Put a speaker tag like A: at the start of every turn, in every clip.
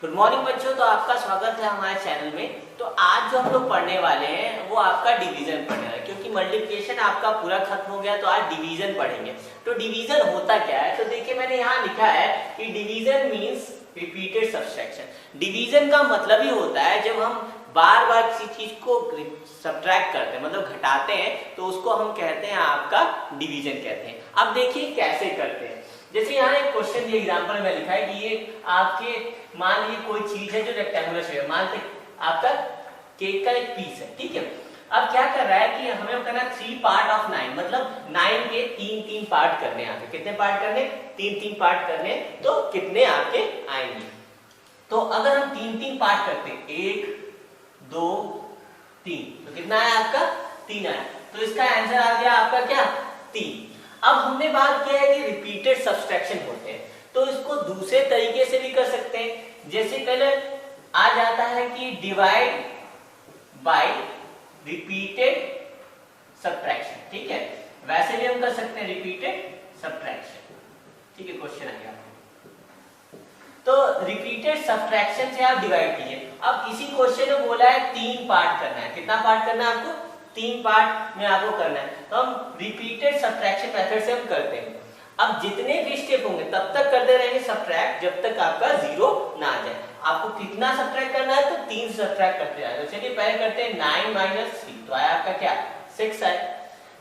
A: Good morning बच्चों। तो आपका स्वागत है हमारे चैनल में। तो आज जो हम लोग पढ़ने वाले हैं वो आपका डिवीजन पढ़ने वाला है, क्योंकि मल्टीप्लिकेशन आपका पूरा खत्म हो गया तो आज डिवीजन पढ़ेंगे। तो डिवीजन होता क्या है, तो देखिए मैंने यहाँ लिखा है कि division means repeated subtraction. Division का मतलब ही होता है जब हम बार बार किसी चीज को सब्ट्रैक्ट करते हैं, मतलब घटाते हैं, तो उसको हम कहते हैं आपका डिवीजन कहते हैं। अब देखिए कैसे करते हैं। जैसे यहाँ एक क्वेश्चन ये एग्जांपल में लिखा है कि ये आपके मान लीजिए कोई चीज है जो रेक्टेंगुलर शेप है, मान लीजिए आपका केक का एक पीस है, ठीक है। अब क्या कर रहा है कि हमें करना 3 पार्ट ऑफ 9, मतलब 9 के 3 पार्ट करने हैं। आपके कितने पार्ट करने? 3 पार्ट करने। तो कितने आपके आएंगे? तो अगर हम 3 पार्ट करते हैं, 1 2 3, तो कितना है आपका? 3 आया। तो इसका आंसर आ गया आपका क्या? 3। अब हमने बात किया है कि रिपीटेड सब्सट्रैक्शन होते हैं, तो इसको दूसरे तरीके से भी कर सकते हैं। जैसे पहले आ जाता है कि डिवाइड बाय रिपीटेड सब्ट्रैक्शन, ठीक है। वैसे भी हम कर सकते हैं रिपीटेड सब्ट्रैक्शन, ठीक है। क्वेश्चन आ गया तो रिपीटेड सब्ट्रैक्शन से आप डिवाइड कीजिए। अब इसी क्वेश्चन में बोला है 3 पार्ट करना है। कितना पार्ट करना है आपको? 3 पार्ट में आपको करना है। तो हम रिपीटेड सब्ट्रैक्शन मेथड से हम करते हैं। अब जितने भी स्टेप होंगे तब तक करते रहेंगे सब्ट्रैक्ट जब तक आपका 0 ना आ जाए। आपको कितना सब्ट्रैक्ट करना है? तो 3 सब्ट्रैक्ट करते जाएंगे। तो चलिए पहले करते हैं 9 - 3, तो आया आपका क्या? 6 आया।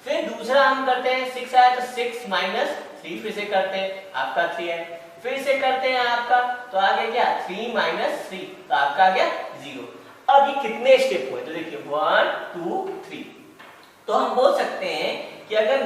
A: फिर दूसरा हम करते हैं 6 आया, तो 6 - 3 फिर से करते हैं, आपका 3 है। फिर से करते हैं आपका, तो आ गया क्या? 3 - 3, तो आपका आ गया 0। अब ये कितने स्टेप हुए? तो देखिए 1 2 3। तो हम बोल सकते हैं कि अगर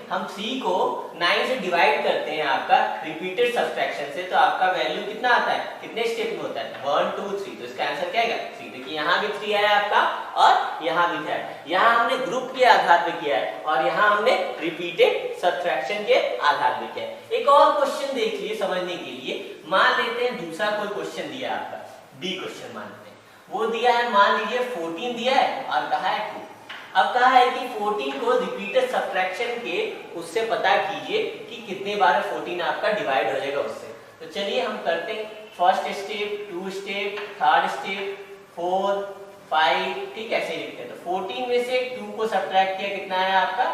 A: हम 3 को 9 से डिवाइड करते हैं आपका रिपीटेड सब्ट्रैक्शन से, तो आपका वैल्यू कितना आता है? कितने स्टेप में होता है? 1 2 3। तो इसका आंसर क्या आएगा? 3। देखिए यहाँ भी 3 आया आपका और यहाँ भी 3 आया। यहाँ हमने ग्रुप के आधार पे किया है और यहाँ हमने रिपीटेड सब्ट्रैक्शन के आधार पे किया है। एक और क्वेश्चन देख लीजिए समझने के लिए। मान लेते हैं दूसरा कोई क्वेश्चन दिया है आपका, बी क्वेश्चन मान लेते हैं। वो दिया है, मान लीजिए 14 दिया है और कहा है 2। अब कहा है कि 14 को रिपीटेड सब्ट्रैक्शन के उससे पता कीजिए कि कितने बार 14 आपका डिवाइड हो जाएगा उससे। तो चलिए हम करते हैं। First step, 2 step, third step, 4 5, ठीक है, ऐसे लिखते हैं। तो 14 में से 2 को सब्ट्रैक्ट किया, कितना आया आपका?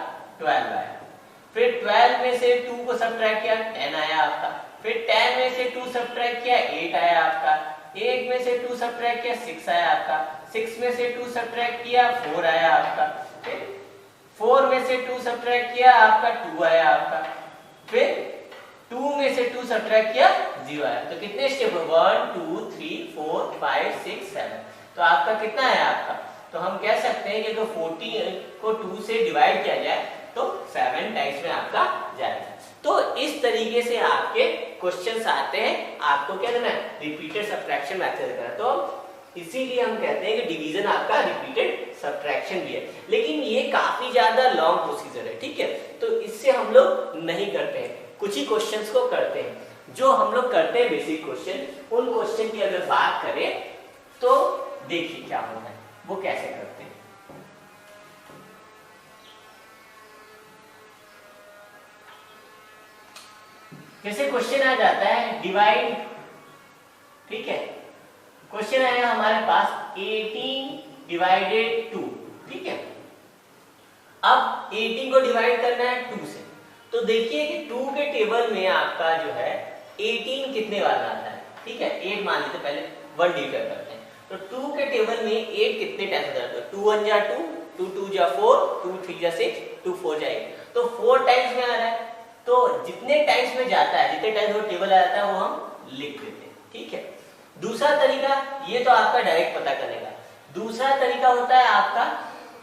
A: 12 आया। फिर 12 में से 2 को सब्ट्रैक्ट किया, 10 आया आपका। फिर 10 में से 2 सब्ट्रैक्ट किया, 8 आया आपका। 8 में से 2 सब्ट्रैक्ट किया, 6 आया आपका। 6 में से 2 सब्ट्रैक्ट किया, 4 आया आपका। फिर 4 में से 2 सब्ट्रैक्ट किया, आपका 2 आया आपका। फिर 2 में से 2 सब्ट्रैक्ट किया, 0 आया। तो कितने स्टेप हुए? 1 2 3 4 5 6 7। तो आपका कितना है आपका? तो हम कह सकते हैं कि अगर 14 को 2 से डिवाइड किया जाए तो 7 टाइम्स में आपका जाएगा। तो इस तरीके से आपके क्वेश्चंस आते हैं। आपको क्या करना है? रिपीटेड सब्ट्रैक्शन मेथड करना है। तो इसीलिए हम कहते हैं कि डिवीजन आपका रिपीटेड सब्ट्रैक्शन भी है, लेकिन ये काफी ज्यादा लॉन्ग प्रोसीजर है, ठीक है। तो इससे हम लोग नहीं करते हैं, कुछ ही क्वेश्चंस को करते हैं। जो हम लोग करते हैं बेसिक क्वेश्चन, उन क्वेश्चन की अगर बात करें तो देखिए क्या होता है, वो कैसे करते हैं। जैसे क्वेश्चन आ जाता है डिवाइड, ठीक है। क्वेश्चन आएगा हमारे पास 18 डिवाइडेड 2, ठीक है। अब 18 को डिवाइड करना है 2 से। तो देखिए कि 2 के टेबल में आपका जो है 18 कितने बार आता है, ठीक है। 8 मान लेते, पहले 1 डिवाइड करते हैं। तो 2 के टेबल में 8 कितने टाइम्स आता है? 2 1 जा 2, 2 2 जा 4, 2 3 जा 6, 2 4 जा 8। तो 4 टाइम्स में आ रहा है। तो जितने टाइम्स में जाता है, जितने टाइम्स वो टेबल आ जाता है वो हम लिख देते हैं, ठीक है। दूसरा तरीका, ये तो आपका डायरेक्ट पता करने का। दूसरा तरीका होता है आपका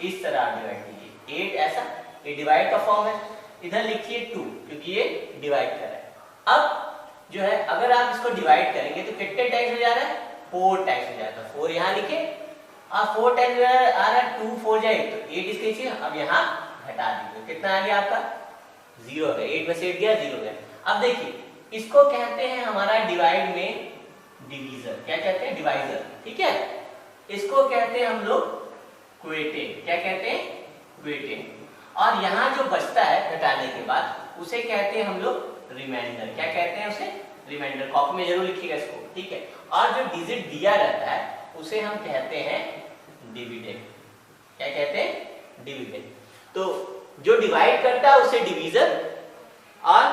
A: इस तरह डिवाइड कीजिए। 8 ऐसा, ये डिवाइड का फॉर्म है। इधर लिखिए 2, क्योंकि ये डिवाइड कर रहा है। अब जो है अगर आप इसको डिवाइड करेंगे तो कितने टाइम्स में जा रहा है? 4 टाइम्स में जाता है। 4 यहाँ लिखे, अब 4 टाइम्स में आ रहा है, 2 4 जाए तो 8 इसके नीचे। अब यहाँ घटा दीजिए, कितना आ गया आपका? 0 हो गया। 8 में से 8 गया, 0 हो गया। अब देखिए इसको कहते हैं हमारा डिवाइड में डिवीजर। क्या कहते हैं? डिवाइजर, ठीक है। इसको कहते हैं हम लोग क्वेटेड। क्या कहते हैं? क्वेटेड। और यहाँ जो बचता है घटाने के बाद उसे कहते हैं हम लोग रिमाइंडर। क्या कहते हैं उसे? रिमाइंडर। कॉपी में जरूर लिखिएगा इसको। ठीक है। और जो डिजिट दिया रहता है उसे हम कहते हैं डिविडेंड। क्या कहते हैं? डिविडेंड। तो जो डिवाइड करता है उसे डिवीजन, और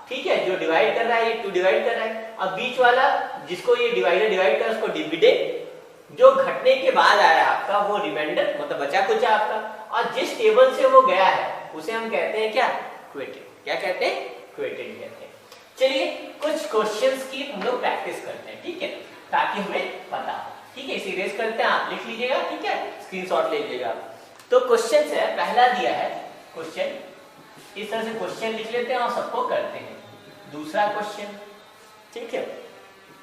A: ठीक है जो डिवाइड कर रहा है ये 2 डिवाइड कर रहा है, और बीच वाला जिसको ये डिवाइडर डिवाइड कर रहा है उसको डिविडेंड। जो घटने के बाद आया आपका वो रिमाइंडर, मतलब बचा कुछ आपका, और जिस टेबल से वो गया है उसे हम कहते हैं क्या? क्वेटेड। क्या कहते हैं? क्वेटेड कहते हैं। चलिए कुछ क्वेश्चंस की हम लोग प्रैक्टिस करते हैं, ठीक है, ताकि हमें पता हो। ठीक है, इसे इरेज करते हैं, आप लिख लीजिएगा, ठीक है, स्क्रीनशॉट ले लीजिएगा। तो क्वेश्चन है, पहला दिया है क्वेश्चन, इस तरह से क्वेश्चन लिख लेते हैं और सबको करते हैं। दूसरा क्वेश्चन, ठीक है,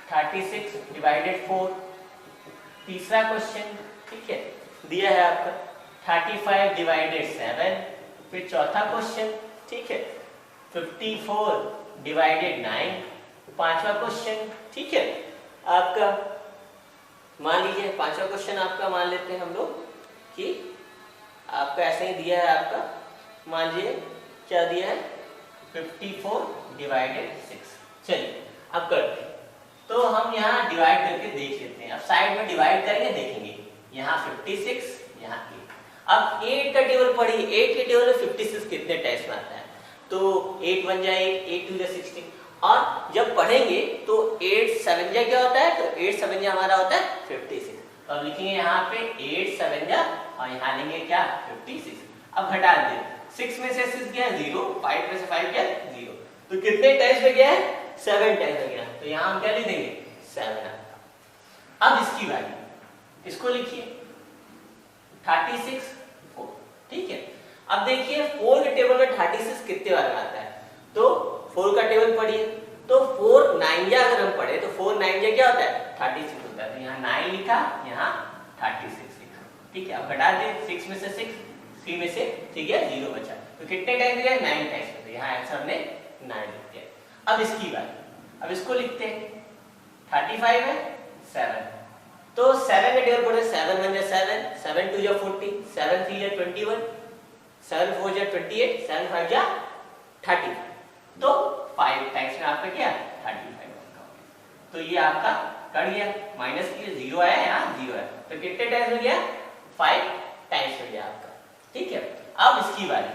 A: 36 डिवाइडेड 4। तीसरा क्वेश्चन, ठीक है, दिया है आपका 35 डिवाइडेड 7। फिर चौथा क्वेश्चन, ठीक है, 54 डिवाइडेड 9। पांचवा क्वेश्चन, ठीक है, आपका मान लीजिए पांचवा क्वेश्चन आपका मान लेते हैं हम लोग कि आपका ऐसे ही दिया है आपका, मान लीजिए क्या दिया है 54 डिवाइडेड 6। चलिए अब करते हैं। तो हम यहाँ डिवाइड करके देख लेते हैं। अब साइड में डिवाइड करेंगे, देखेंगे यहाँ 56, यहाँ 8। अब 8 का टेबल पढ़िए, 8 के टेबल में 56 कितने टाइम्स में आता है? तो 8 1 जा 8, 8 2 जा 16। और जब पढ़ेंगे तो 8 7 जा क्या होता है? तो 8 7 जा हमारा होता है 56। तो अब लिखेंगे यहाँ पे 8 7 जा, और यहाँ लेंगे क्या? 56। अब घटा दें, 6 में से 6 गया 0, 5 में से 5 गया 0। तो कितने टाइम्स में गया है? 7 टाइम्स में गया। तो यहाँ हम क्या लिख देंगे? 7 आपका। अब इसकी वैल्यू, इसको लिखिए 36 4, ठीक है। अब देखिए 4 के टेबल में 36 कितने बार में आता है? तो 4 का टेबल पढ़िए, तो 4 9 जा अगर हम पढ़े तो 4 9 जा क्या होता है? 36 होता है। तो यहाँ 9 लिखा, यहाँ 36 लिखा, ठीक है। अब घटा दें, 6 में से 6, 3 में से 3 गया 0 बचा। तो कितने टाइम्स गया? 9 टाइम्स। तो यहाँ आंसर हमने 9 लिख दिया। अब इसकी बात, अब इसको लिखते हैं 35 है 7। तो 7 का टेबल पढ़े, 7 1 जा 7, 7 2 जा 40, 7 3 जा 21, 7 4 जा 28, 7 5 जा 30। तो 5 टाइम्स में आपका क्या? 35 होगा। तो ये आपका कट गया, माइनस किया, 0 आया, यहाँ 0 आया। तो कितने टाइम्स में गया? 5 टाइम्स में गया आपका, ठीक है। अब इसकी बारी,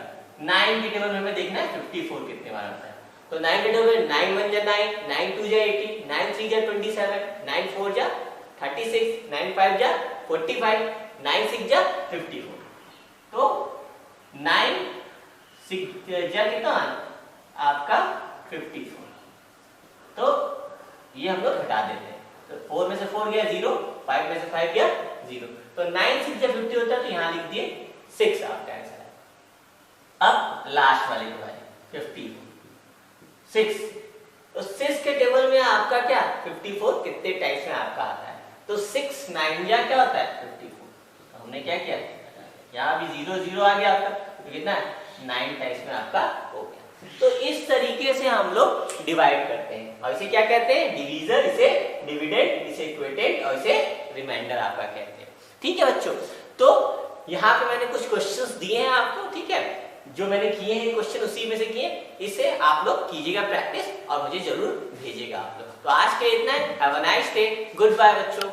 A: 9 के टेबल में हमें देखना है 54 कितने बार आता है। तो 9 के टेबल में 9 1 जा 9, 9 2 जा 18, 9 3 जा 27, 9 4 जा 36, 9 5 जा 45, 9 6 जा 54। तो 9 6 जा कितना आपका? 54। तो ये हम लोग घटा देते हैं। तो 4 में से 4 गया 0, 5 में से 5 गया 0। तो 9 6 जा 50 होता है, तो यहाँ लिख दिए 6 आपका आंसर है। अब लास्ट वाले को है 56। तो 6 के टेबल में आपका क्या? 54 कितने टाइम्स में आपका आता है? तो 6 9 जा क्या होता है? 54। तो हमने क्या किया? यहाँ भी 0 0 आ गया आपका, तो कितना है? 9 टाइम्स में आपका हो गया। तो इस तरीके से हम लोग डिवाइड करते हैं, और इसे क्या कहते हैं? डिवीजन, इसे डिविडेंड, इसे इक्वेटेड, और इसे रिमाइंडर आपका कहते हैं, ठीक है बच्चों। तो यहाँ पे मैंने कुछ क्वेश्चंस दिए हैं आपको, ठीक है, जो मैंने किए हैं क्वेश्चन उसी में से किए, इसे आप लोग कीजिएगा प्रैक्टिस और मुझे जरूर भेजिएगा आप लोग। तो आज के इतना है। Have a nice day, goodbye बच्चों।